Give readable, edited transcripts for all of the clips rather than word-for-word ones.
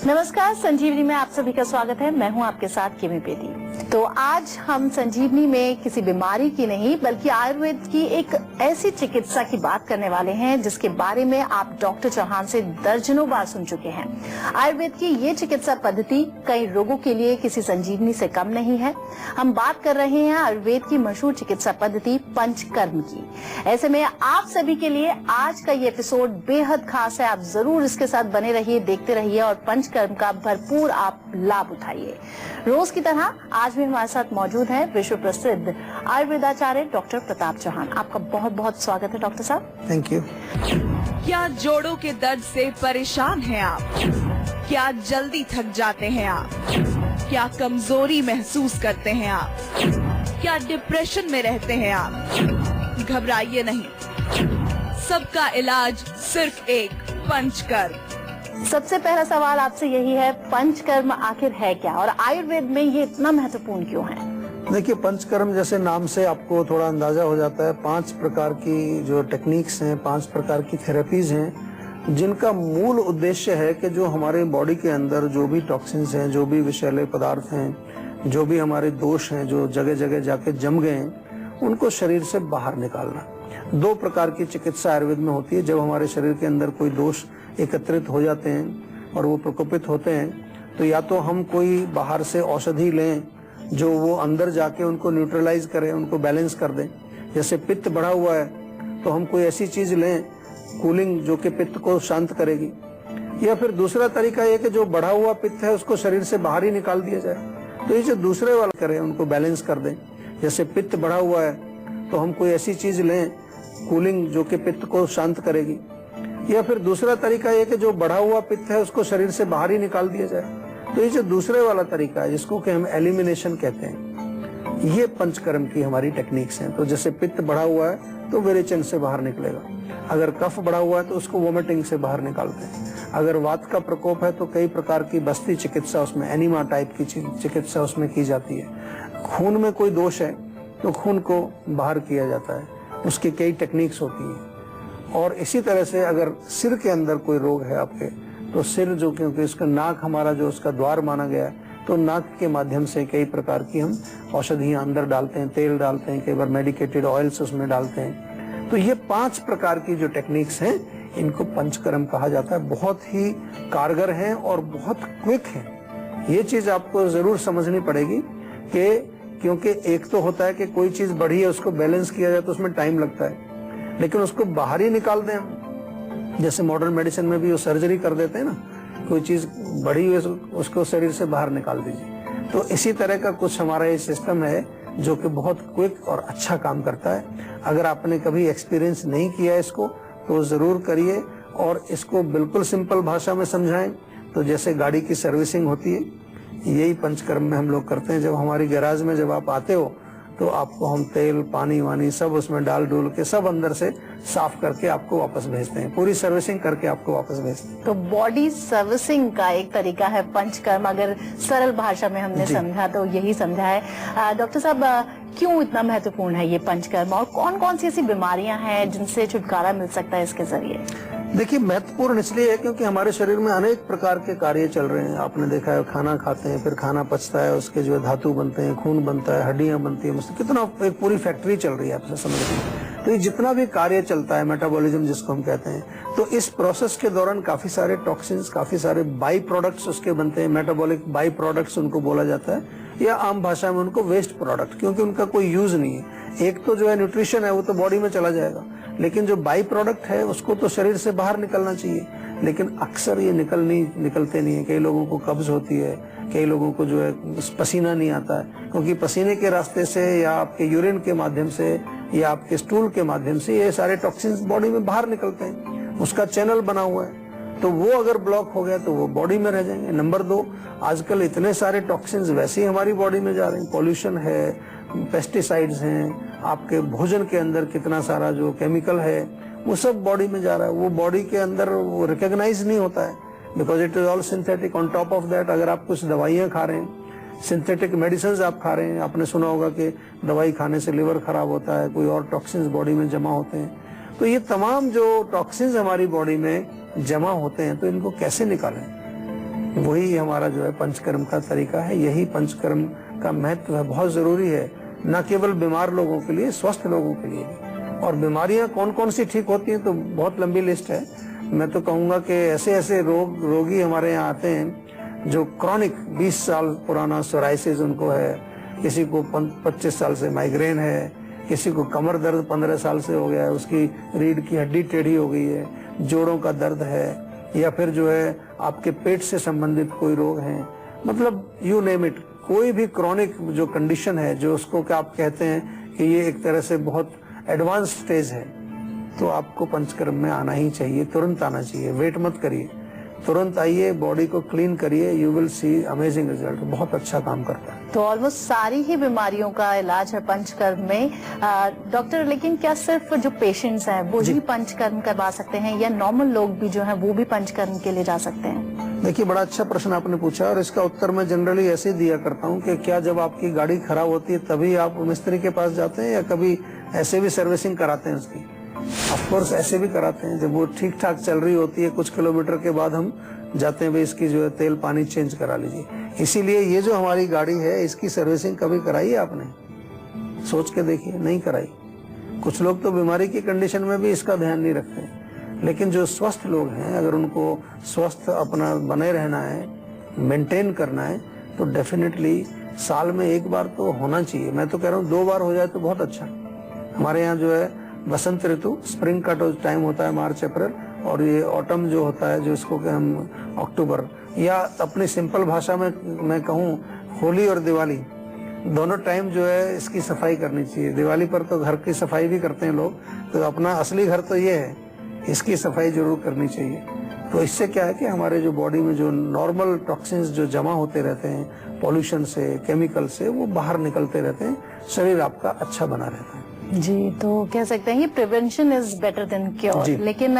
नमस्कार, संजीवनी में आप सभी का स्वागत है। मैं हूं आपके साथ किमी बेदी। तो आज हम संजीवनी में किसी बीमारी की नहीं बल्कि आयुर्वेद की एक ऐसी चिकित्सा की बात करने वाले हैं जिसके बारे में आप डॉक्टर चौहान से दर्जनों बार सुन चुके हैं। आयुर्वेद की ये चिकित्सा पद्धति कई रोगों के लिए किसी संजीवनी से कम नहीं है। हम बात कर रहे हैं आयुर्वेद की मशहूर चिकित्सा पद्धति पंचकर्म की। ऐसे में आप सभी के लिए आज का ये एपिसोड बेहद खास है। आप जरूर इसके साथ बने रहिए, देखते रहिए और पंचकर्म का भरपूर आप लाभ उठाइए। रोज की तरह आज भी हमारे साथ मौजूद है विश्व प्रसिद्ध आयुर्वेदाचार्य डॉक्टर प्रताप चौहान। आपका बहुत बहुत स्वागत है डॉक्टर साहब। Thank you. क्या जोड़ों के दर्द से परेशान हैं आप? क्या जल्दी थक जाते हैं आप? क्या कमजोरी महसूस करते हैं आप? क्या डिप्रेशन में रहते हैं आप? घबराइए नहीं, सबका इलाज सिर्फ एक पंचकर्म। सबसे पहला सवाल आपसे यही है, पंचकर्म आखिर है क्या और आयुर्वेद में ये इतना महत्वपूर्ण क्यों है? देखिए, पंचकर्म जैसे नाम से आपको थोड़ा अंदाजा हो जाता है। 5 प्रकार की जो टेक्निक्स हैं, 5 प्रकार की थेरेपीज हैं, जिनका मूल उद्देश्य है कि जो हमारे बॉडी के अंदर जो भी टॉक्सिन्स हैं, जो भी विषैले पदार्थ हैं, जो भी हमारे दोष हैं, जो जगह जगह जाके जम गए हैं, उनको शरीर से बाहर निकालना। 2 प्रकार की चिकित्सा आयुर्वेद में होती है। जब हमारे शरीर के अंदर कोई दोष एकत्रित हो जाते हैं और वो प्रकोपित होते हैं, तो या तो हम कोई बाहर से औषधि लें जो वो अंदर जाके उनको न्यूट्रलाइज करे, उनको बैलेंस कर दें। जैसे पित्त बढ़ा हुआ है तो हम कोई ऐसी चीज लें कूलिंग जो कि पित्त को शांत करेगी। या फिर दूसरा तरीका ये कि जो बढ़ा हुआ पित्त है उसको शरीर से बाहर ही निकाल दिया जाए। तो ये जो दूसरे वाला करें, उनको बैलेंस कर दें। जैसे पित्त बढ़ा हुआ है तो हम कोई ऐसी चीज लें कूलिंग जो कि पित्त को शांत करेगी। या फिर दूसरा तरीका ये कि जो बढ़ा हुआ पित्त है उसको शरीर से बाहर ही निकाल दिया जाए। तो ये जो दूसरे वाला तरीका है जिसको कि हम एलिमिनेशन कहते हैं, ये पंचकर्म की हमारी टेक्निक्स हैं। तो जैसे पित्त बढ़ा हुआ है तो विरेचन से बाहर निकलेगा। अगर कफ बढ़ा हुआ है तो उसको वोमिटिंग से बाहर निकालते हैं। अगर वात का प्रकोप है तो कई प्रकार की बस्ती चिकित्सा, उसमें एनीमा टाइप की चिकित्सा उसमें की जाती है। खून में कोई दोष है तो खून को बाहर किया जाता है, उसकी कई टेक्निक्स होती हैं। और इसी तरह से अगर सिर के अंदर कोई रोग है आपके, तो सिर जो, क्योंकि इसका नाक हमारा जो उसका द्वार माना गया है, तो नाक के माध्यम से कई प्रकार की हम औषधियां अंदर डालते हैं, तेल डालते हैं, कई बार मेडिकेटेड ऑयल्स उसमें डालते हैं। तो ये 5 प्रकार की जो टेक्निक्स हैं, इनको पंचकर्म कहा जाता है। बहुत ही कारगर हैं और बहुत क्विक हैं। ये चीज आपको जरूर समझनी पड़ेगी कि क्योंकि एक तो होता है कि कोई चीज बढ़ी है उसको बैलेंस किया जाए तो उसमें टाइम लगता है, लेकिन उसको बाहर ही निकाल दें हम। जैसे मॉडर्न मेडिसिन में भी वो सर्जरी कर देते हैं ना, कोई चीज बढ़ी हुई उसको शरीर से बाहर निकाल दीजिए। तो इसी तरह का कुछ हमारा ये सिस्टम है जो कि बहुत क्विक और अच्छा काम करता है। अगर आपने कभी एक्सपीरियंस नहीं किया इसको तो जरूर करिए और इसको बिल्कुल सिंपल भाषा में समझाएं। तो जैसे गाड़ी की सर्विसिंग होती है, यही पंचकर्म में हम लोग करते हैं। जब हमारी गैराज में जब आप आते हो तो आपको हम तेल पानी वानी सब उसमें डाल डूल के सब अंदर से साफ करके आपको वापस भेजते हैं, पूरी सर्विसिंग करके आपको वापस भेजते हैं। तो बॉडी सर्विसिंग का एक तरीका है पंचकर्म। अगर सरल भाषा में हमने समझा तो यही समझा है। डॉक्टर साहब, क्यों इतना महत्वपूर्ण है ये पंचकर्म और कौन कौन सी ऐसी बीमारियां हैं जिनसे छुटकारा मिल सकता है इसके जरिए? देखिए, महत्वपूर्ण इसलिए है क्योंकि हमारे शरीर में अनेक प्रकार के कार्य चल रहे हैं। आपने देखा है, खाना खाते हैं, फिर खाना पचता है, उसके जो धातु बनते हैं, खून बनता है, हड्डियां बनती है, कितना एक पूरी फैक्ट्री चल रही है, आपसे समझ लीजिए। तो ये जितना भी कार्य चलता है, मेटाबॉलिज्म जिसको हम कहते हैं, तो इस प्रोसेस के दौरान काफी सारे टॉक्सिन्स, काफी सारे बाई प्रोडक्ट्स उसके बनते हैं। मेटाबॉलिक बाई प्रोडक्ट्स उनको बोला जाता है, या आम भाषा में उनको वेस्ट प्रोडक्ट, क्योंकि उनका कोई यूज नहीं है। एक तो जो है न्यूट्रिशन है वो तो बॉडी में चला जाएगा, लेकिन जो बाई प्रोडक्ट है उसको तो शरीर से बाहर निकलना चाहिए, लेकिन अक्सर ये निकलते नहीं है। कई लोगों को कब्ज होती है, कई लोगों को जो है पसीना नहीं आता है, क्योंकि पसीने के रास्ते से या आपके यूरिन के माध्यम से या आपके स्टूल के माध्यम से ये सारे टॉक्सिन्स बॉडी में बाहर निकलते हैं। उसका चैनल बना हुआ है, तो वो अगर ब्लॉक हो गया तो वो बॉडी में रह जाएंगे। नंबर 2, आजकल इतने सारे टॉक्सिन्स वैसे ही हमारी बॉडी में जा रहे हैं। पॉल्यूशन है, पेस्टिसाइड्स हैं, आपके भोजन के अंदर कितना सारा जो केमिकल है वो सब बॉडी में जा रहा है। वो बॉडी के अंदर वो रिकॉग्नाइज नहीं होता है, because it is all synthetic. On top of that, अगर आप कुछ दवाइयां खा रहे हैं, सिंथेटिक मेडिसिन आप खा रहे हैं, आपने सुना होगा कि दवाई खाने से लिवर खराब होता है, कोई और टॉक्सिन्स बॉडी में जमा होते हैं। तो ये तमाम जो टॉक्सिन्स हमारी बॉडी में जमा होते हैं, तो इनको कैसे निकालें? वही हमारा जो है पंचकर्म का तरीका है। यही पंचकर्म का महत्व है, बहुत जरूरी है, न केवल बीमार लोगों के लिए, स्वस्थ लोगों के लिए भी। और बीमारियां कौन कौन सी ठीक होती हैं तो बहुत लंबी लिस्ट है। मैं तो कहूंगा कि ऐसे ऐसे रोगी हमारे यहाँ आते हैं जो क्रॉनिक 20 साल पुराना सोराइसिस उनको है, किसी को 25 साल से माइग्रेन है, किसी को कमर दर्द 15 साल से हो गया है, उसकी रीढ़ की हड्डी टेढ़ी हो गई है, जोड़ों का दर्द है, या फिर जो है आपके पेट से संबंधित कोई रोग है, मतलब यू नेम इट, कोई भी क्रॉनिक जो कंडीशन है, जो उसको क्या आप कहते हैं कि ये एक तरह से बहुत एडवांस स्टेज है, तो आपको पंचकर्म में आना ही चाहिए, तुरंत आना चाहिए, वेट मत करिए, तुरंत आइए, बॉडी को क्लीन करिए, you will see amazing result. बहुत अच्छा काम करता है। तो ऑलमोस्ट सारी ही बीमारियों का इलाज है पंचकर्म में डॉक्टर, लेकिन क्या सिर्फ जो पेशेंट्स हैं वो ही पंचकर्म करवा सकते हैं या नॉर्मल लोग भी जो हैं वो भी पंचकर्म के लिए जा सकते हैं? देखिए, बड़ा अच्छा प्रश्न आपने पूछा और इसका उत्तर मैं जनरली ऐसे दिया करता हूँ कि क्या जब आपकी गाड़ी खराब होती है तभी आप मिस्त्री के पास जाते हैं या कभी ऐसे भी सर्विसिंग कराते हैं उसकी? ऑफ कोर्स ऐसे भी कराते हैं, जब वो ठीक ठाक चल रही होती है कुछ किलोमीटर के बाद हम जाते हैं, भाई इसकी जो है तेल पानी चेंज करा लीजिए। इसीलिए ये जो हमारी गाड़ी है इसकी सर्विसिंग कभी कराई है आपने? सोच के देखिए, नहीं कराई। कुछ लोग तो बीमारी की कंडीशन में भी इसका ध्यान नहीं रखते, लेकिन जो स्वस्थ लोग हैं अगर उनको स्वस्थ अपना बने रहना है, मेंटेन करना है, तो डेफिनेटली साल में एक बार तो होना चाहिए। मैं तो कह रहा हूँ 2 बार हो जाए तो बहुत अच्छा। हमारे यहाँ जो है बसंत ऋतु, स्प्रिंग का जो टाइम होता है मार्च अप्रैल, और ये ऑटम जो होता है जो इसको कि हम अक्टूबर, या अपनी सिंपल भाषा में मैं कहूँ होली और दिवाली, दोनों टाइम जो है इसकी सफाई करनी चाहिए। दिवाली पर तो घर की सफाई भी करते हैं लोग, तो अपना असली घर तो ये है, इसकी सफाई जरूर करनी चाहिए। तो इससे क्या है कि हमारे जो बॉडी में जो नॉर्मल टॉक्सिन्स जो जमा होते रहते हैं पॉल्यूशन से, केमिकल से, वो बाहर निकलते रहते हैं, शरीर आपका अच्छा बना रहता है। जी, तो कह सकते हैं ये prevention is better than cure. लेकिन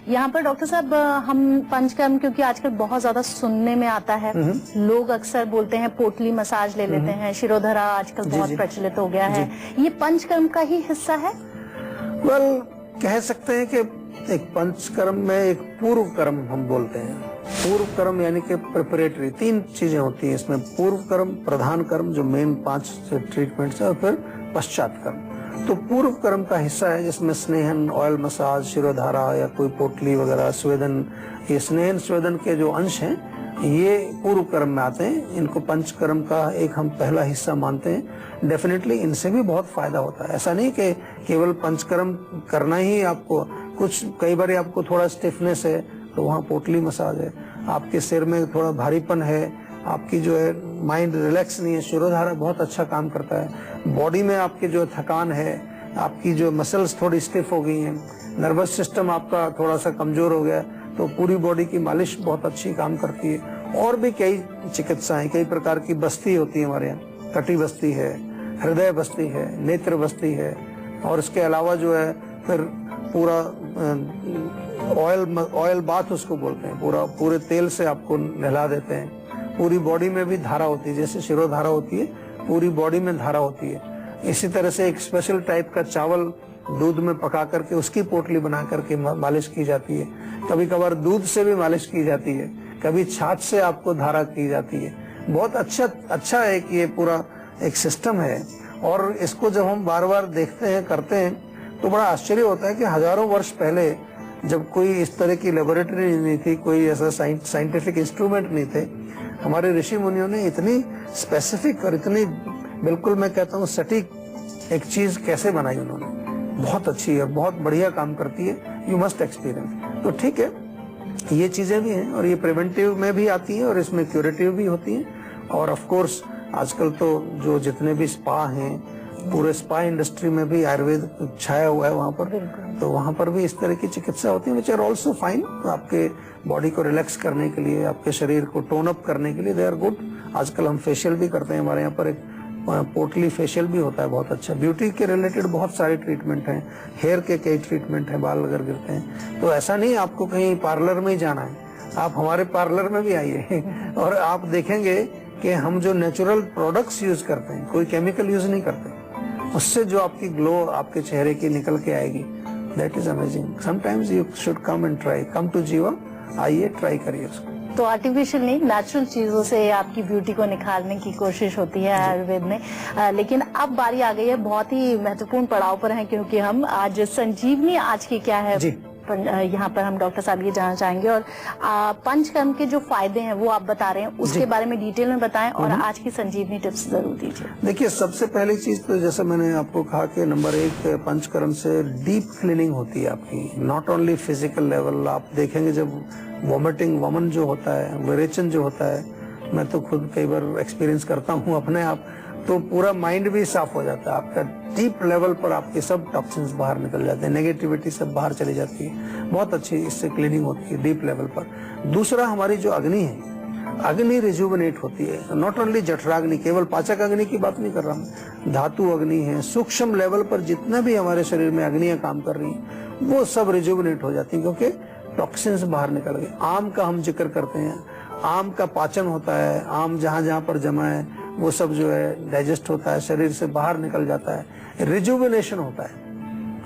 यहाँ पर डॉक्टर साहब हम पंचकर्म, क्योंकि आजकल बहुत ज्यादा सुनने में आता है, लोग अक्सर बोलते हैं पोटली मसाज ले लेते हैं, शिरोधरा आजकल बहुत प्रचलित हो गया है, ये पंचकर्म का ही हिस्सा है? वेल, कह सकते हैं कि एक पंचकर्म में एक पूर्व कर्म हम बोलते हैं। पूर्व कर्म यानी कि प्रिपरेटरी, 3 चीजें होती हैं इसमें, पूर्व कर्म, प्रधान कर्म जो मेन 5 ट्रीटमेंट्स है, और फिर पश्चात कर्म। तो पूर्व कर्म का हिस्सा है जिसमें स्नेहन, ऑयल मसाज, शिरोधारा या कोई पोटली वगैरह, स्वेदन, ये स्नेहन स्वेदन के जो अंश हैं ये पूर्व कर्म में आते हैं। इनको पंचकर्म का एक हम पहला हिस्सा मानते हैं। डेफिनेटली इनसे भी बहुत फायदा होता है। ऐसा नहीं कि केवल पंचकर्म करना ही आपको, कुछ कई बार आपको थोड़ा स्टिफनेस है तो वहाँ पोटली मसाज है, आपके सिर में थोड़ा भारीपन है, आपकी जो है माइंड रिलैक्स नहीं है, शिरोधारा बहुत अच्छा काम करता है। बॉडी में आपकी जो थकान है, आपकी जो मसल्स थोड़ी स्टिफ हो गई हैं, नर्वस सिस्टम आपका थोड़ा सा कमजोर हो गया, तो पूरी बॉडी की मालिश बहुत अच्छी काम करती है। और भी कई चिकित्साएं, कई प्रकार की बस्ती होती है हमारे यहाँ, कटी बस्ती है, हृदय बस्ती है, नेत्र बस्ती है, और इसके अलावा जो है फिर पूरा ऑयल बाथ उसको बोलते हैं, पूरे तेल से आपको नहला देते हैं। पूरी बॉडी में भी धारा होती है, जैसे शिरोधारा होती है, पूरी बॉडी में धारा होती है। इसी तरह से एक स्पेशल टाइप का चावल दूध में पका करके उसकी पोटली बना करके मालिश की जाती है। कभी कभार दूध से भी मालिश की जाती है, कभी छाछ से आपको धारा की जाती है। बहुत अच्छा है कि ये पूरा एक सिस्टम है, और इसको जब हम बार बार देखते हैं, करते हैं, तो बड़ा आश्चर्य होता है कि हजारों वर्ष पहले जब कोई इस तरह की लेबोरेटरी नहीं थी, कोई ऐसा साइंटिफिक इंस्ट्रूमेंट नहीं थे, हमारे ऋषि मुनियों ने इतनी स्पेसिफिक और इतनी बिल्कुल मैं कहता हूँ सटीक एक चीज कैसे बनाई उन्होंने। बहुत अच्छी है, बहुत बढ़िया काम करती है, यू मस्ट एक्सपीरियंस। तो ठीक है, ये चीजें भी हैं, और ये प्रिवेंटिव में भी आती हैं और इसमें क्यूरेटिव भी होती हैं। और ऑफ कोर्स आजकल तो जो जितने भी स्पा हैं, पूरे स्पा इंडस्ट्री में भी आयुर्वेद छाया हुआ है वहाँ पर, तो वहाँ पर भी इस तरह की चिकित्सा होती है, विच आर ऑल्सो फाइन। आपके बॉडी को रिलैक्स करने के लिए, आपके शरीर को टोन अप करने के लिए दे आर गुड। आजकल हम फेशियल भी करते हैं, हमारे यहाँ पर एक पोटली फेशियल भी होता है, बहुत अच्छा। ब्यूटी के रिलेटेड बहुत सारे ट्रीटमेंट हैं, हेयर के कई ट्रीटमेंट हैं, बाल अगर गिरते हैं तो ऐसा नहीं आपको कहीं पार्लर में ही जाना है, आप हमारे पार्लर में भी आइए और आप देखेंगे कि हम जो नेचुरल प्रोडक्ट्स यूज करते हैं, कोई केमिकल यूज नहीं करते, उससे जो आपकी ग्लो आपके चेहरे की निकल के आएगी, that is amazing. Sometimes you should come and try, come to Jiva, आइए ट्राई करिए उसको। तो आर्टिफिशियल नहीं, नेचुरल चीजों से आपकी ब्यूटी को निखारने की कोशिश होती है आयुर्वेद में। लेकिन अब बारी आ गई है, बहुत ही महत्वपूर्ण पड़ाव पर हैं, क्योंकि हम आज संजीवनी आज की क्या है यहाँ पर हम डॉक्टर साहब ये जानना चाहेंगे। और पंचकर्म के जो फायदे हैं वो आप बता रहे हैं, उसके बारे में डिटेल में बताएं और आज की संजीवनी टिप्स जरूर दीजिए। देखिए, सबसे पहली चीज तो जैसे मैंने आपको कहा कि नंबर 1 पंचकर्म से डीप क्लीनिंग होती है आपकी, नॉट ओनली फिजिकल लेवल। आप देखेंगे जब वॉमिटिंग वमन जो होता है, विरेचन जो होता है, मैं तो खुद कई बार एक्सपीरियंस करता हूँ अपने आप, तो पूरा माइंड भी साफ हो जाता है आपका। डीप लेवल पर आपके सब टॉक्सिन्स बाहर निकल जाते हैं, नेगेटिविटी सब बाहर चली जाती है। बहुत अच्छी इससे क्लीनिंग होती है डीप लेवल पर। दूसरा, हमारी जो अग्नि है, अग्नि रिजुवनेट होती है। नॉट ओनली जठराग्नि, केवल पाचक अग्नि की बात नहीं कर रहा हूँ, धातु अग्नि है, सूक्ष्म लेवल पर जितना भी हमारे शरीर में अग्नियां काम कर रही हैं वो सब रिजुवनेट हो जाती है, क्योंकि टॉक्सिन्स बाहर निकल गए। आम का हम जिक्र करते हैं, आम का पाचन होता है, आम जहां जहां पर जमा है वो सब जो है डाइजेस्ट होता है, शरीर से बाहर निकल जाता है, रिजुविनेशन होता है,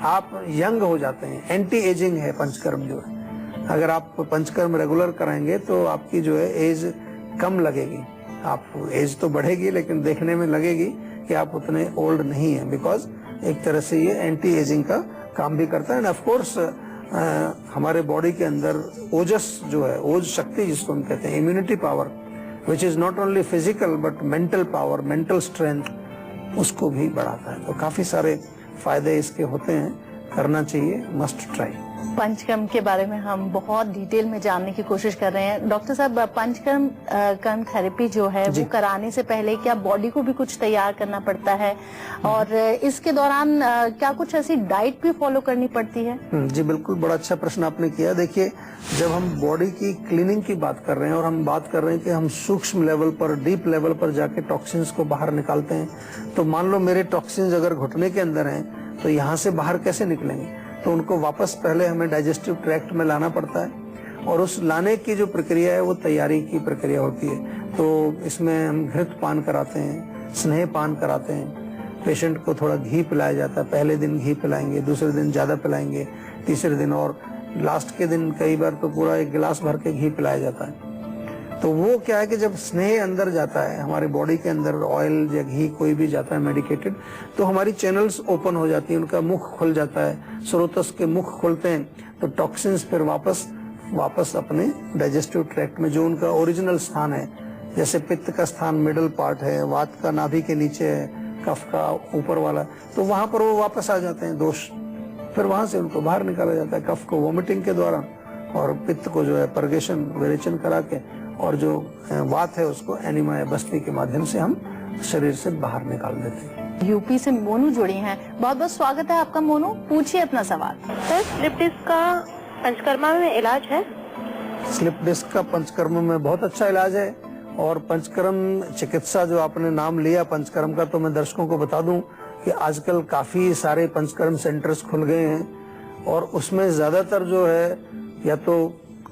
आप यंग हो जाते हैं। एंटी एजिंग है पंचकर्म जो है। अगर आप पंचकर्म रेगुलर कराएंगे तो आपकी जो है एज कम लगेगी, आप एज तो बढ़ेगी लेकिन देखने में लगेगी कि आप उतने ओल्ड नहीं है, बिकॉज एक तरह से ये एंटी एजिंग का काम भी करता है। एंड ऑफ कोर्स हमारे बॉडी के अंदर ओजस जो है, ओज शक्ति जिसको हम कहते हैं, immunity power, which is not only physical but mental power, mental strength, उसको भी बढ़ाता है। तो काफी सारे फायदे इसके होते हैं, करना चाहिए, मस्ट ट्राई। पंचकर्म के बारे में हम बहुत डिटेल में जानने की कोशिश कर रहे हैं। डॉक्टर साहब, पंचकर्म कर्म थेरेपी जो है वो कराने से पहले क्या बॉडी को भी कुछ तैयार करना पड़ता है, और इसके दौरान क्या कुछ ऐसी डाइट भी फॉलो करनी पड़ती है? जी बिल्कुल, बड़ा अच्छा प्रश्न आपने किया। देखिए, जब हम बॉडी की क्लीनिंग की बात कर रहे हैं और हम बात कर रहे हैं कि हम सूक्ष्म लेवल पर, डीप लेवल पर जाके टॉक्सिन्स को बाहर निकालते हैं, तो मान लो मेरे टॉक्सिन्स अगर घुटने के अंदर हैं तो यहाँ से बाहर कैसे निकलेंगे? तो उनको वापस पहले हमें डाइजेस्टिव ट्रैक्ट में लाना पड़ता है, और उस लाने की जो प्रक्रिया है वो तैयारी की प्रक्रिया होती है। तो इसमें हम घृत पान कराते हैं, स्नेह पान कराते हैं, पेशेंट को थोड़ा घी पिलाया जाता है। पहले दिन घी पिलाएंगे, दूसरे दिन ज्यादा पिलाएंगे, तीसरे दिन और लास्ट के दिन कई बार तो पूरा 1 गिलास भर के घी पिलाया जाता है। तो वो क्या है कि जब स्नेह अंदर जाता है, हमारे बॉडी के अंदर ऑयल या घी कोई भी जाता है मेडिकेटेड, तो हमारी चैनल्स ओपन हो जाती है, उनका मुख खुल जाता है, स्रोतस के मुख खुलते हैं, तो टॉक्सिन्स फिर वापस अपने डाइजेस्टिव ट्रैक्ट में जो उनका ओरिजिनल स्थान है, जैसे पित्त का स्थान मिडल पार्ट है, वात का नाभि के नीचे है, कफ का ऊपर वाला, तो वहां पर वो वापस आ जाते हैं दोष, फिर वहां से उनको बाहर निकाला जाता है, कफ को वोमिटिंग के द्वारा, और पित्त को जो है पर्गेशन, विरेचन करा के, और जो वात है उसको एनिमा या बस्ती के माध्यम से हम शरीर से बाहर निकाल देते हैं। यूपी से मोनू जुड़ी हैं, बहुत बहुत स्वागत है आपका मोनू, पूछिए अपना सवाल। सर, स्लिप डिस्क का पंचकर्मा में इलाज है? स्लिप डिस्क का पंचकर्म में बहुत अच्छा इलाज है, और पंचकर्म चिकित्सा जो आपने नाम लिया पंचकर्म का, तो मैं दर्शकों को बता दूं कि आजकल काफी सारे पंचकर्म सेंटर्स खुल गए हैं, और उसमें ज्यादातर जो है या तो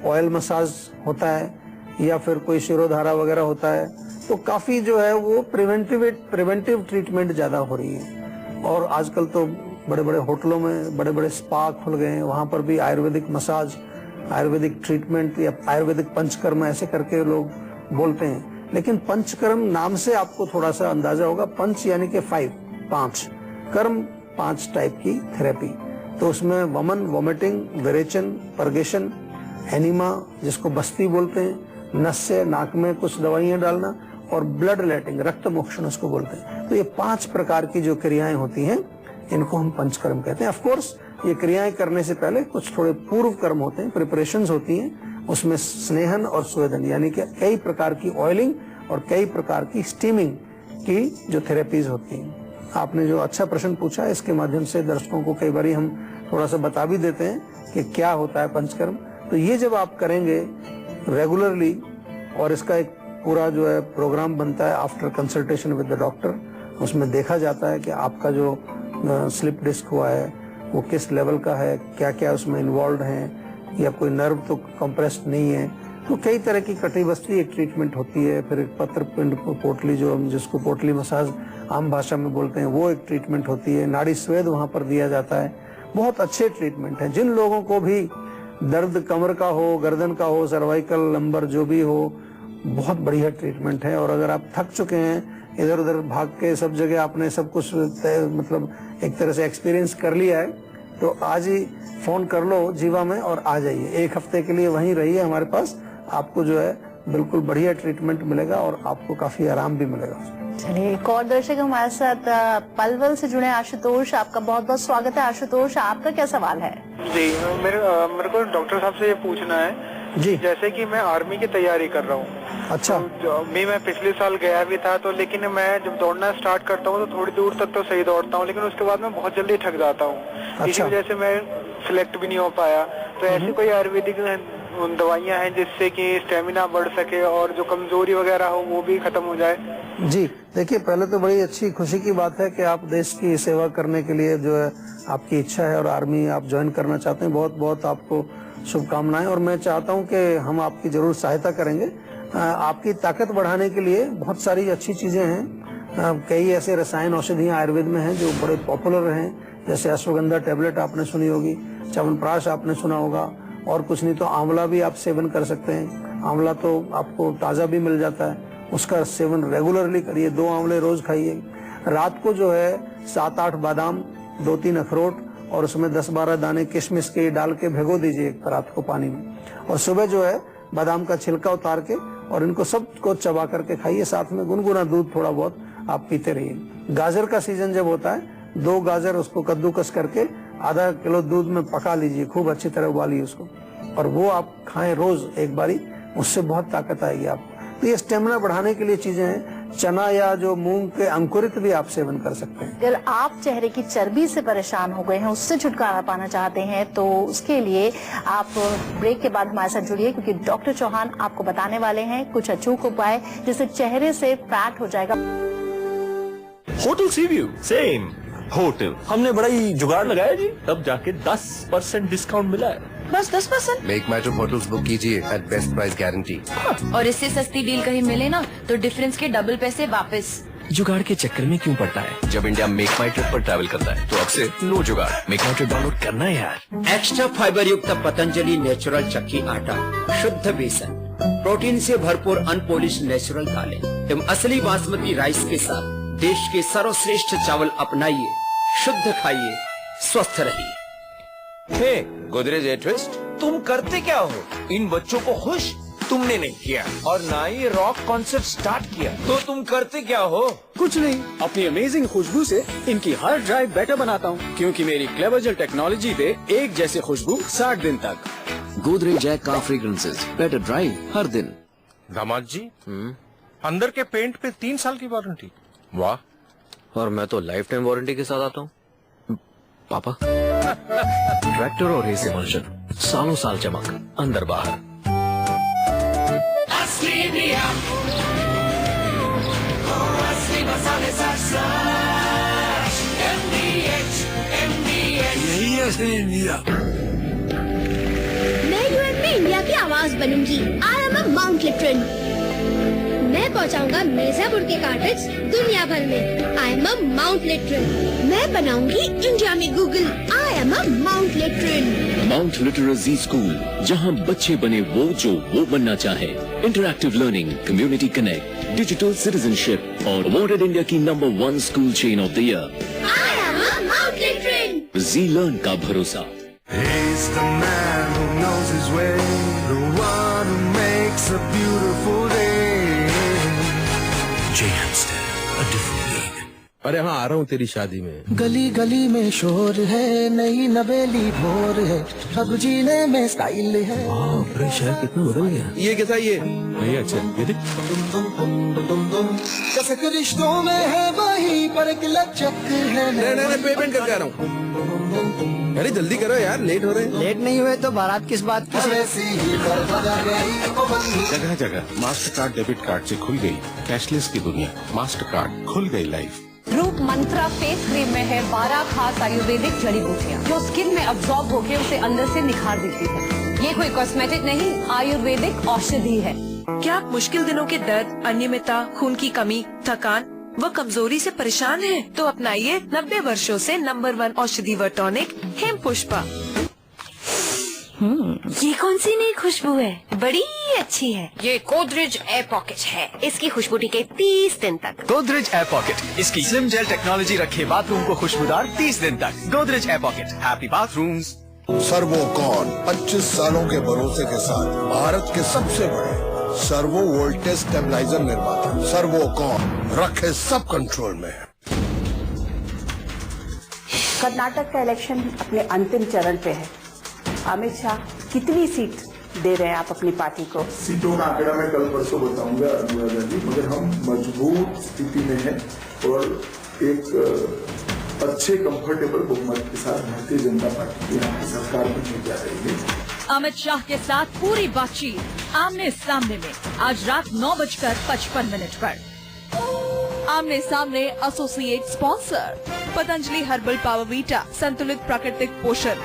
ऑयल मसाज होता है या फिर कोई शिरोधारा वगैरह होता है, तो काफी जो है वो प्रिवेंटिव ट्रीटमेंट ज्यादा हो रही है। और आजकल तो बड़े बड़े होटलों में बड़े बड़े स्पा खुल गए हैं, वहां पर भी आयुर्वेदिक मसाज, आयुर्वेदिक ट्रीटमेंट या आयुर्वेदिक पंचकर्म ऐसे करके लोग बोलते हैं। लेकिन पंचकर्म नाम से आपको थोड़ा सा अंदाजा होगा, पंच यानी कि 5 कर्म, 5 टाइप की थेरेपी। तो उसमें वमन, वोमिटिंग, विरेचन, पर्गेशन, एनिमा जिसको बस्ती बोलते हैं, नस से नाक में कुछ दवाइयां डालना, और ब्लड लेटिंग, रक्त मोक्षण उसको बोलते हैं। तो ये 5 प्रकार की जो क्रियाएं होती हैं इनको हम पंचकर्म कहते हैं। ऑफ कोर्स ये क्रियाएं करने से पहले कुछ थोड़े पूर्व कर्म होते हैं, प्रिपरेशंस होती हैं, उसमें स्नेहन और स्वेदन यानी कि कई प्रकार की ऑयलिंग और कई प्रकार की स्टीमिंग की जो थेरेपीज होती हैं। आपने जो अच्छा प्रश्न पूछा, इसके माध्यम से दर्शकों को कई बार हम थोड़ा सा बता भी देते हैं कि क्या होता है पंचकर्म। तो ये जब आप करेंगे रेगुलरली, और इसका एक पूरा जो है प्रोग्राम बनता है after consultation with the doctor, उसमें देखा जाता है कि आपका जो स्लिप डिस्क हुआ है वो किस लेवल का है, क्या क्या उसमें इन्वॉल्व हैं, या कोई नर्व तो कंप्रेस्ड नहीं है। तो कई तरह की कटिबस्ती एक ट्रीटमेंट होती है। फिर एक पत्र पिंड पोटली, जो हम जिसको पोटली मसाज आम भाषा में बोलते हैं, वो एक ट्रीटमेंट होती है। नाड़ी स्वेद वहां पर दिया जाता है। बहुत अच्छे ट्रीटमेंट है। जिन लोगों को भी दर्द कमर का हो, गर्दन का हो, सर्वाइकल, लंबर जो भी हो, बहुत बढ़िया ट्रीटमेंट है। और अगर आप थक चुके हैं, इधर उधर भाग के सब जगह आपने सब कुछ मतलब एक तरह से एक्सपीरियंस कर लिया है, तो आज ही फोन कर लो जीवा में और आ जाइए। 1 हफ्ते के लिए वहीं रहिए हमारे पास, आपको जो है बिल्कुल बढ़िया ट्रीटमेंट मिलेगा और आपको काफी आराम भी मिलेगा। चलिए, एक और दर्शक हमारे साथ पलवल से जुड़े आशुतोष, आपका बहुत बहुत स्वागत है। आशुतोष, आपका क्या सवाल है? जी, मेरे को डॉक्टर साहब से ये पूछना है जी। जैसे कि मैं आर्मी की तैयारी कर रहा हूँ। अच्छा। तो मैं पिछले साल गया भी था, तो लेकिन मैं जब दौड़ना स्टार्ट करता हूँ तो थोड़ी दूर तक तो सही दौड़ता हूँ, लेकिन उसके बाद मैं बहुत जल्दी थक जाता हूँ। अच्छा। इसी वजह से मैं सिलेक्ट भी नहीं हो पाया। तो ऐसी कोई आयुर्वेदिक दवाइयाँ हैं जिससे कि स्टेमिना बढ़ सके और जो कमजोरी वगैरह हो वो भी खत्म हो जाए? जी, देखिए, पहले तो बड़ी अच्छी खुशी की बात है कि आप देश की सेवा करने के लिए जो है आपकी इच्छा है और आर्मी आप ज्वाइन करना चाहते हैं। बहुत बहुत आपको शुभकामनाएं, और मैं चाहता हूं कि हम आपकी जरूर सहायता करेंगे। आपकी ताकत बढ़ाने के लिए बहुत सारी अच्छी चीजें हैं। कई ऐसे रसायन औषधियां आयुर्वेद में हैं जो बड़े पॉपुलर हैं, जैसे अश्वगंधा टैबलेट आपने सुनी होगी, च्यवनप्राश आपने सुना होगा, और कुछ नहीं तो आंवला भी आप सेवन कर सकते हैं। आंवला तो आपको ताज़ा भी मिल जाता है, उसका सेवन रेगुलरली करिए। 2 आंवले रोज खाइए। रात को जो है 7-8 बादाम, 2-3 अखरोट और उसमें 10-12 दाने किशमिश के डाल के भिगो दीजिए एक रात को पानी में, और सुबह जो है बादाम का छिलका उतार के और इनको सबको चबा करके खाइए। साथ में गुनगुना दूध थोड़ा बहुत आप पीते रहिए। गाजर का सीजन जब होता है, 2 गाजर उसको कद्दूकस करके आधा किलो दूध में पका लीजिए, खूब अच्छी तरह उबालिए उसको, और वो आप खाएं रोज एक बारी, उससे बहुत ताकत आएगी आपको। तो ये स्टेमिना बढ़ाने के लिए चीजें हैं। चना या जो मूंग के अंकुरित भी आप सेवन कर सकते हैं। अगर आप चेहरे की चर्बी से परेशान हो गए हैं, उससे छुटकारा पाना चाहते हैं, तो उसके लिए आप ब्रेक के बाद हमारे साथ जुड़िए, क्योंकि डॉक्टर चौहान आपको बताने वाले हैं कुछ अचूक उपाय जिससे चेहरे से फैट हो जाएगा। होटल सी व्यू सेम होटल, हमने बड़ा ही जुगाड़ लगाया जी, तब जाके 10% डिस्काउंट मिला है। बस 10%? मेक माई ट्रिप होटल्स बुक कीजिए एट बेस्ट प्राइस गारंटी। और इससे सस्ती डील कहीं मिले ना तो डिफरेंस के डबल पैसे वापस। जुगाड़ के चक्कर में क्यों पड़ता है? जब इंडिया मेक माई ट्रिप पर ट्रैवल करता है तो अब से नो जुगाड़, मेक माई ट्रिप डाउनलोड करना है यार। एक्स्ट्रा फाइबर युक्त पतंजलि नेचुरल चक्की आटा, शुद्ध बेसन, प्रोटीन से भरपूर अनपॉलिश नेचुरल दालें एवं असली बासमती राइस के साथ देश के सर्वश्रेष्ठ चावल अपनाइए, शुद्ध खाइए, स्वस्थ रहिए। हे गोदरेज एयर ट्विस्ट, तुम करते क्या हो? इन बच्चों को खुश तुमने नहीं किया और ना ही रॉक कॉन्सर्ट स्टार्ट किया, तो तुम करते क्या हो? कुछ नहीं, अपनी अमेजिंग खुशबू से इनकी हर ड्राइव बेटर बनाता हूँ, क्योंकि मेरी क्लेवर जेल टेक्नोलॉजी दे एक जैसे खुशबू 60 दिन तक। गोदरेज जैक कार फ्रेग्रेंसेस, बेटर ड्राइव हर दिन। दामाद जी, अंदर के पेंट पे 3 साल की वारंटी। वाह, और मैं तो लाइफ टाइम वारंटी के साथ आता हूँ। पापा ट्रैक्टर और एसी वर्जन, सालों साल चमक अंदर बाहर। यही है असली इंडिया। मैं यूएन में इंडिया की आवाज बनूंगी। आई एम अ माउंट लिटरन। मैं पहुंचाऊंगा मिर्जापुर के कार्टेज दुनिया भर में। I am a Mount Literan. मैं बनाऊंगी इंडिया में Google. I am a Mount Literan. Mount Litera Zee school, जहां बच्चे बने जो वो बनना चाहे। Interactive learning, community connect, digital citizenship और अवॉर्डेड इंडिया की number 1 school chain of the year. I am a Mount Literan. Zee learn का भरोसा। He's the man who knows his way, the one who makes a beautiful day. Jay Hamster, a different league. अरे हाँ, आ रहा हूँ तेरी शादी में। गली गली में शोर है, नई नवेली भोर है, अब जीने में स्टाइल है। अरे शहर कितना बदल गया। ये कैसा ये? भैया अच्छा, ये देख। कसक रिश्तों में है वही पर लचक है। नहीं, पेमेंट करके आ रहा हूँ। अरे जल्दी करो यार, लेट हो रहे हैं। लेट नहीं हुए तो बारात किस बात की? जगह जगह मास्टर कार्ड डेबिट कार्ड से खुल गई कैशलेस की दुनिया। मास्टर कार्ड खुल गई लाइफ। रूट मंत्रा फेस क्रीम में है 12 खास आयुर्वेदिक जड़ी बूटियाँ जो स्किन में अब्सॉर्ब होकर उसे अंदर से निखार देती है। ये कोई कॉस्मेटिक नहीं, आयुर्वेदिक औषधि है। क्या आप मुश्किल दिनों के दर्द, अनियमितता, खून की कमी, थकान व कमजोरी से परेशान हैं? तो अपनाइए 90 वर्षों से नंबर 1 औषधि व टॉनिक हेम पुष्पा। ये कौन सी नई खुशबू है? बड़ी अच्छी है। ये गोदरेज एयर पॉकेट है। इसकी खुशबू टिके 30 दिन तक। गोदरेज एयर पॉकेट, इसकी स्लिम जेल टेक्नोलॉजी रखे बाथरूम को खुशबूदार 30 दिन तक। Godrej air pocket, happy bathrooms. Servokon 25 सालों के भरोसे के साथ भारत के सबसे बड़े सर्वो वोल्टेज स्टेबलाइजर निर्माता। सर्वोकॉन रखे सब कंट्रोल में। कर्नाटक का इलेक्शन अपने अंतिम चरण पे है। अमित शाह कितनी सीट दे रहे हैं आप अपनी पार्टी को? सीटों का आंकड़ा मैं कल परसों बताऊंगा अनुराधा जी, मगर हम मजबूत स्थिति में हैं और एक अच्छे कंफर्टेबल बहुमत के साथ भारतीय जनता पार्टी की यहाँ की सरकार बनने जा रही है। अमित शाह के साथ पूरी बातचीत आमने सामने में आज रात 9:55 पर। आमने सामने एसोसिएट स्पॉन्सर पतंजलि हर्बल पावरवीटा, संतुलित प्राकृतिक पोषण।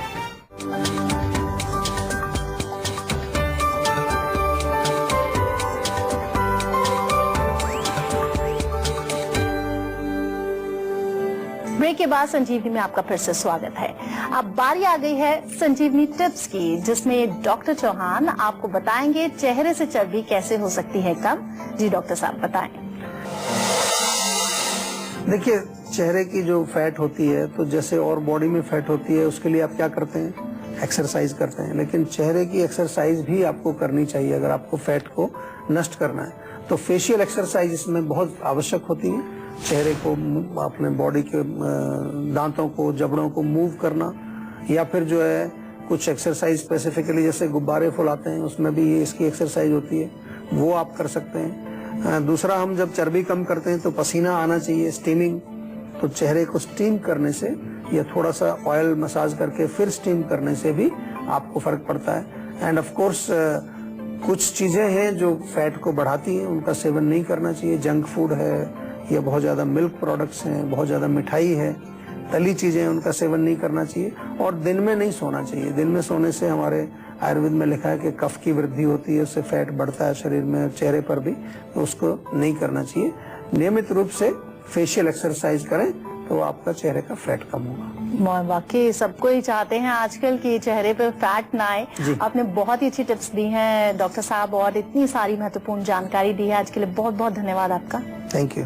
ब्रेक के बाद संजीवनी में आपका फिर से स्वागत है। अब बारी आ गई है संजीवनी टिप्स की, जिसमें डॉक्टर चौहान आपको बताएंगे चेहरे से चर्बी कैसे हो सकती है कम। जी डॉक्टर साहब बताएं। देखिए, चेहरे की जो फैट होती है, तो जैसे और बॉडी में फैट होती है, उसके लिए आप क्या करते हैं? एक्सरसाइज करते हैं। लेकिन चेहरे की एक्सरसाइज भी आपको करनी चाहिए अगर आपको फैट को नष्ट करना है। तो फेशियल एक्सरसाइज इसमें बहुत आवश्यक होती है। चेहरे को, अपने बॉडी के दांतों को, जबड़ों को मूव करना, या फिर जो है कुछ एक्सरसाइज स्पेसिफिकली जैसे गुब्बारे फुलाते हैं, उसमें भी ये इसकी एक्सरसाइज होती है, वो आप कर सकते हैं। दूसरा, हम जब चर्बी कम करते हैं तो पसीना आना चाहिए, स्टीमिंग। तो चेहरे को स्टीम करने से या थोड़ा सा ऑयल मसाज करके फिर स्टीम करने से भी आपको फर्क पड़ता है। एंड ऑफ कोर्स कुछ चीजें हैं जो फैट को बढ़ाती हैं, उनका सेवन नहीं करना चाहिए। जंक फूड है, या बहुत ज्यादा मिल्क प्रोडक्ट्स हैं, बहुत ज्यादा मिठाई है, तली चीजें, उनका सेवन नहीं करना चाहिए। और दिन में नहीं सोना चाहिए। दिन में सोने से हमारे आयुर्वेद में लिखा है कि कफ की वृद्धि होती है, उससे फैट बढ़ता है शरीर में, चेहरे पर भी, तो उसको नहीं करना चाहिए। नियमित रूप से फेशियल एक्सरसाइज करें तो आपका चेहरे का फैट कम होगा। वाकई सबको ही चाहते हैं आजकल कि चेहरे पे फैट ना आए। आपने बहुत ही अच्छी टिप्स दी हैं डॉक्टर साहब, और इतनी सारी महत्वपूर्ण जानकारी दी है। आज के लिए बहुत बहुत धन्यवाद आपका। Thank you.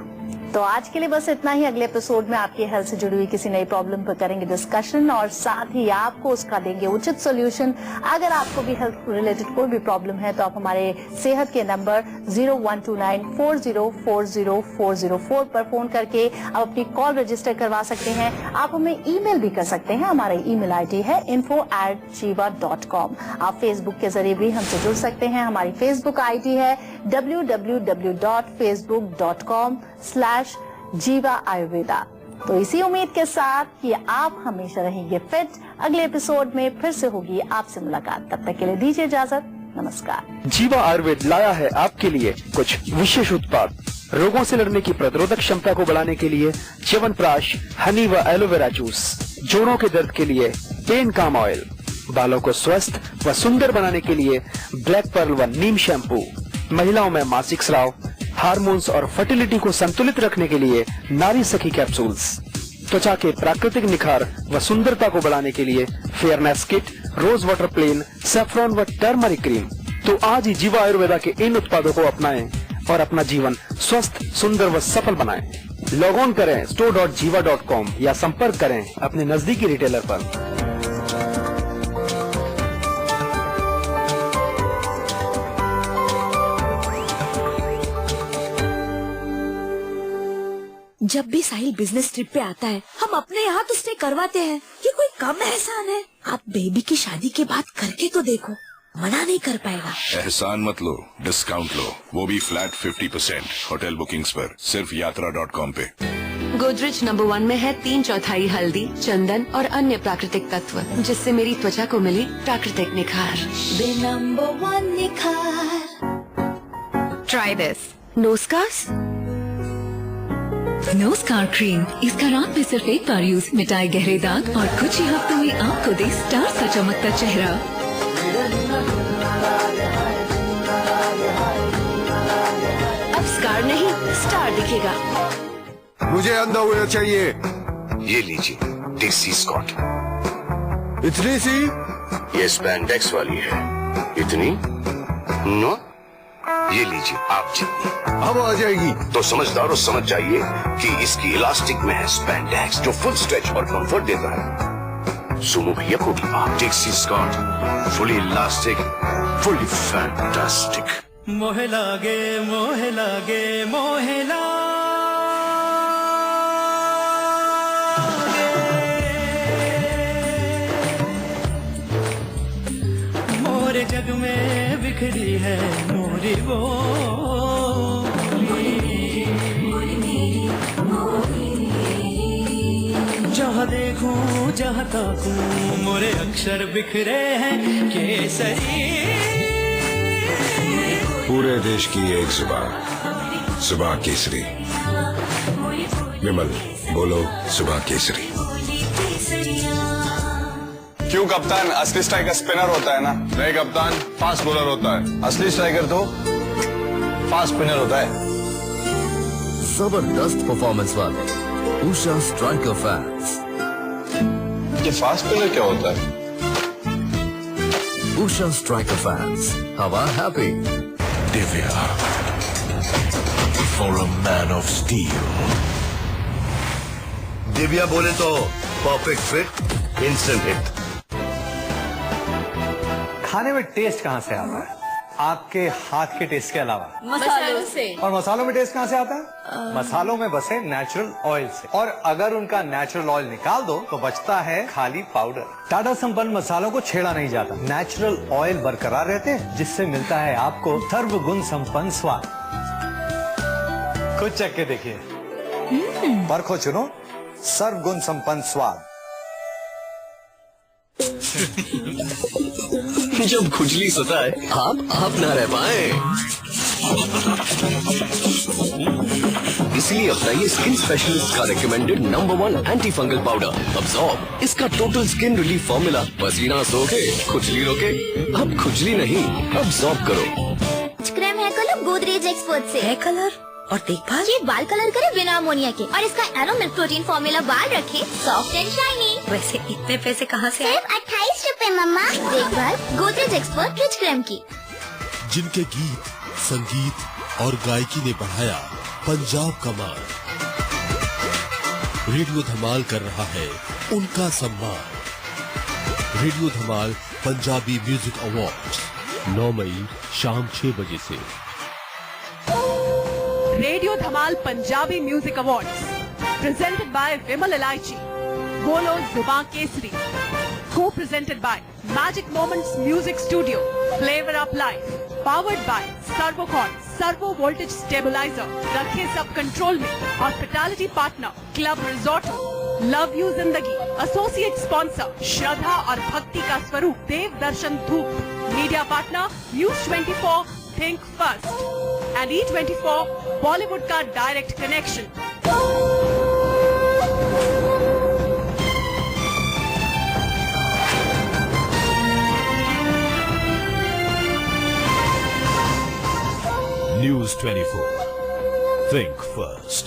तो आज के लिए बस इतना ही। अगले एपिसोड में आपकी हेल्थ से जुड़ी हुई किसी नई प्रॉब्लम पर करेंगे डिस्कशन, और साथ ही आपको उसका देंगे उचित सॉल्यूशन। अगर आपको भी हेल्थ रिलेटेड कोई भी प्रॉब्लम है तो आप हमारे सेहत के नंबर 0129404004 पर फोन करके आप अपनी कॉल रजिस्टर करवा सकते हैं। आप हमें ईमेल भी कर सकते हैं। हमारा ईमेल आईडी है info@jiva.com। आप फेसबुक के जरिए भी हमसे जुड़ सकते हैं। हमारी फेसबुक आईडी है www.facebook.com/जीवा आयुर्वेदा। तो इसी उम्मीद के साथ कि आप हमेशा रहेंगे फिट, अगले एपिसोड में फिर से होगी आपसे मुलाकात। तब तक के लिए दीजिए इजाजत। नमस्कार। जीवा आयुर्वेद लाया है आपके लिए कुछ विशेष उत्पाद। रोगों से लड़ने की प्रतिरोधक क्षमता को बढ़ाने के लिए च्यवनप्राश, हनी व एलोवेरा जूस, जोड़ों के दर्द के लिए पेन काम ऑयल, बालों को स्वस्थ व सुंदर बनाने के लिए ब्लैक पर्ल व नीम शैम्पू, महिलाओं में मासिक स्राव, हार्मोन्स और फर्टिलिटी को संतुलित रखने के लिए नारी सखी कैप्सूल्स, त्वचा के प्राकृतिक निखार व सुंदरता को बढ़ाने के लिए fairness kit, rose water plain, saffron व टर्मरिक क्रीम। तो आज ही जीवा आयुर्वेदा के इन उत्पादों को अपनाएं और अपना जीवन स्वस्थ, सुंदर व सफल बनाएं। लॉग ऑन करें store.jiva.com या संपर्क करें अपने नजदीकी रिटेलर पर। जब भी साहिल बिजनेस ट्रिप पे आता है, हम अपने यहाँ तो स्टे करवाते हैं। ये कोई कम एहसान है? आप बेबी की शादी के बाद करके तो देखो, मना नहीं कर पाएगा। एहसान मत लो, डिस्काउंट लो, वो भी फ्लैट 50% होटल बुकिंग्स पर, सिर्फ यात्रा.com पे। गोदरेज नंबर 1 में है 3/4 हल्दी, चंदन और अन्य प्राकृतिक तत्व, जिससे मेरी त्वचा को मिली प्राकृतिक निखार। नंबर 1 निखार। Try this. No scars? No scar cream. इसका रात में सिर्फ एक बार यूज, मिटाए गहरे दाग और कुछ ही हफ्तों में आपको दे स्टार सा चमकता चेहरा। अब स्कार नहीं, स्टार दिखेगा। मुझे अंडरवेयर चाहिए। ये लीजिए देसी स्कॉट। इतनी सी ये स्पैंडेक्स वाली है। इतनी? नो, ये लीजिए आप जितनी। अब आ जाएगी तो समझदारों समझ जाइए कि इसकी इलास्टिक में है स्पैंडेक्स, जो फुल स्ट्रेच और कंफर्ट देता है। सुमो भैया को भी आप टैक्सी स्कॉट, फुली इलास्टिक, फुली फैंटास्टिक। मोहे लागे मोहे लागे मोहे लागे, मोरे जग में बिखरी है मोरी बोली, जहाँ देखूं जहाँ ताकूं मोरे अक्षर बिखरे हैं केसरी। पूरे देश की एक जुबान, सुबह केसरी। विमल बोलो सुबह केसरी। क्यों कप्तान? असली स्ट्राइकर स्पिनर होता है ना? नहीं कप्तान, फास्ट बॉलर होता है। असली स्ट्राइकर तो फास्ट स्पिनर होता है। जबरदस्त परफॉर्मेंस वाले उषा स्ट्राइकर फैंस। ये फास्ट स्पिनर क्या होता है? उषा स्ट्राइकर फैंस हवा happy. Divya for a man of steel. Divya बोले तो परफेक्ट फिट, इंस्टेंट हिट। खाने में टेस्ट कहाँ से आता है? आपके हाथ के टेस्ट के अलावा मसालों से। और मसालों में टेस्ट कहाँ से आता है? मसालों में बसे नेचुरल ऑयल से। और अगर उनका नेचुरल ऑयल निकाल दो तो बचता है खाली पाउडर। टाटा संपन्न मसालों को छेड़ा नहीं जाता, नेचुरल ऑयल बरकरार रहते हैं, जिससे मिलता है आपको सर्वगुण संपन्न स्वाद। खुद चख के देखिए, परखो चुनो सर्वगुण संपन्न स्वाद। जब खुजली सताए आप ना रह पाए, इसलिए अपनाइए स्किन स्पेशलिस्ट का recommended number 1 anti fungal powder absorb. इसका टोटल स्किन रिलीफ फॉर्मूला पसीना सोखे, खुजली रोके। अब खुजली नहीं, अब्सॉर्ब करो। Cream hair colour Godrej expert से। हेयर कलर और देखभाल, ये बाल कलर करे बिना अमोनिया के, और इसका एलो मिल्क प्रोटीन फॉर्मूला बाल रखे सॉफ्ट एंड शाइनी। वैसे इतने पैसे कहाँ से? सिर्फ 28 रुपए मम्मा। देखभाल गोदरेज एक्सपर्ट रिच क्रीम की। जिनके गीत, संगीत और गायकी ने बढ़ाया पंजाब का मान, रेडियो धमाल कर रहा है उनका सम्मान। Radio Dhamaal Punjabi music awards 9 मई शाम 6 बजे से। Radio Dhamaal Punjabi music awards presented by Vimal Elaichi, बोलो जुबान केसरी, को presented by magic moments music studio, flavour of life, powered by Servokon servo voltage stabiliser, रखे सब कंट्रोल में। Hospitality partner club resort, love you जिंदगी। एसोसिएट स्पॉन्सर श्रद्धा और भक्ति का स्वरूप Dev Darshan Dhoop. Media partner news 24 think first and E24 Bollywood का direct connection. News 24 Think First।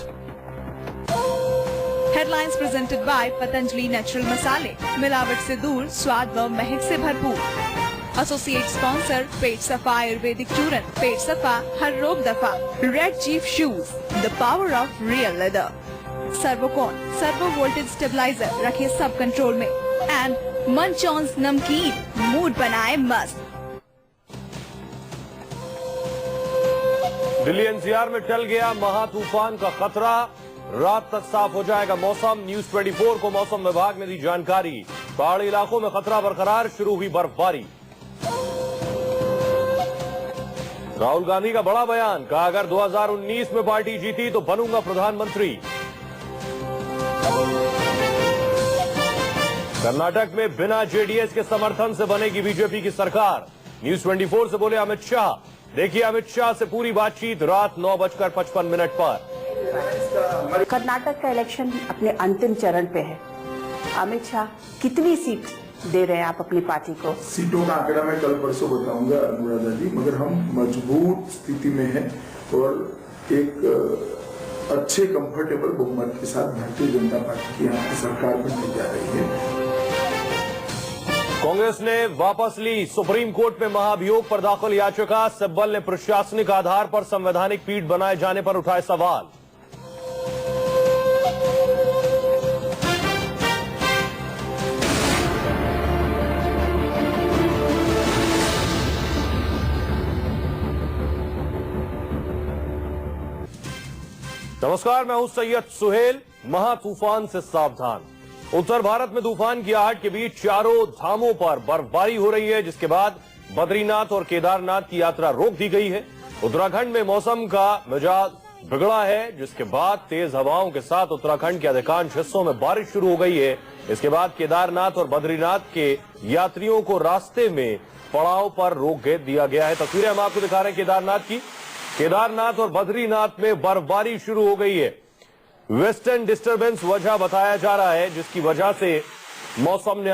Headlines presented by Patanjali natural मसाले, मिलावट से दूर, स्वाद व महक से भरपूर। एसोसिएट स्पॉन्सर पेट सफा आयुर्वेदिक चूरन, पेट सफा हर रोग दफा। Red chief shoes, the power of real leather. Servokon servo voltage stabiliser, रखे सब कंट्रोल में। एंड मंचॉन्स नमकीन, मूड बनाए मस्त। दिल्ली एनसीआर में टल गया महा तूफान का खतरा, रात तक साफ हो जाएगा मौसम। न्यूज 24 को मौसम विभाग ने दी जानकारी। पहाड़ी इलाकों में खतरा बरकरार, शुरू हुई बर्फबारी। राहुल गांधी का बड़ा बयान, कहा अगर 2019 में पार्टी जीती तो बनूंगा प्रधानमंत्री। कर्नाटक में बिना जेडीएस के समर्थन से बनेगी बीजेपी की सरकार। न्यूज 24 से बोले अमित शाह। देखिए अमित शाह से पूरी बातचीत रात 9:55 पर। कर्नाटक का इलेक्शन अपने अंतिम चरण पे है। अमित शाह कितनी सीट दे रहे हैं आप अपनी पार्टी को? सीटों का आंकड़ा मैं कल परसों बताऊंगा अनुराधा जी, मगर हम मजबूत स्थिति में हैं और एक अच्छे कंफर्टेबल बहुमत के साथ भारतीय जनता पार्टी की यहाँ की सरकार बनने जा रही है। कांग्रेस ने वापस ली सुप्रीम कोर्ट में महाभियोग पर दाखिल याचिका। सिब्बल ने प्रशासनिक आधार पर संवैधानिक पीठ बनाए जाने पर उठाए सवाल। नमस्कार, मैं हूं सैयद सुहेल। महातूफान से सावधान। उत्तर भारत में तूफान की आहट के बीच चारों धामों पर बर्फबारी हो रही है, जिसके बाद बद्रीनाथ और केदारनाथ की यात्रा रोक दी गई है। उत्तराखंड में मौसम का मिजाज बिगड़ा है, जिसके बाद तेज हवाओं के साथ उत्तराखंड के अधिकांश हिस्सों में बारिश शुरू हो गई है। इसके बाद केदारनाथ और बद्रीनाथ के यात्रियों को रास्ते में पड़ाव पर रोक दिया गया है। तस्वीरें हम आपको दिखा रहे हैं केदारनाथ की। केदारनाथ और बद्रीनाथ में बर्फबारी शुरू हो गई है। वेस्टर्न डिस्टर्बेंस वजह बताया जा रहा है, जिसकी वजह से मौसम ने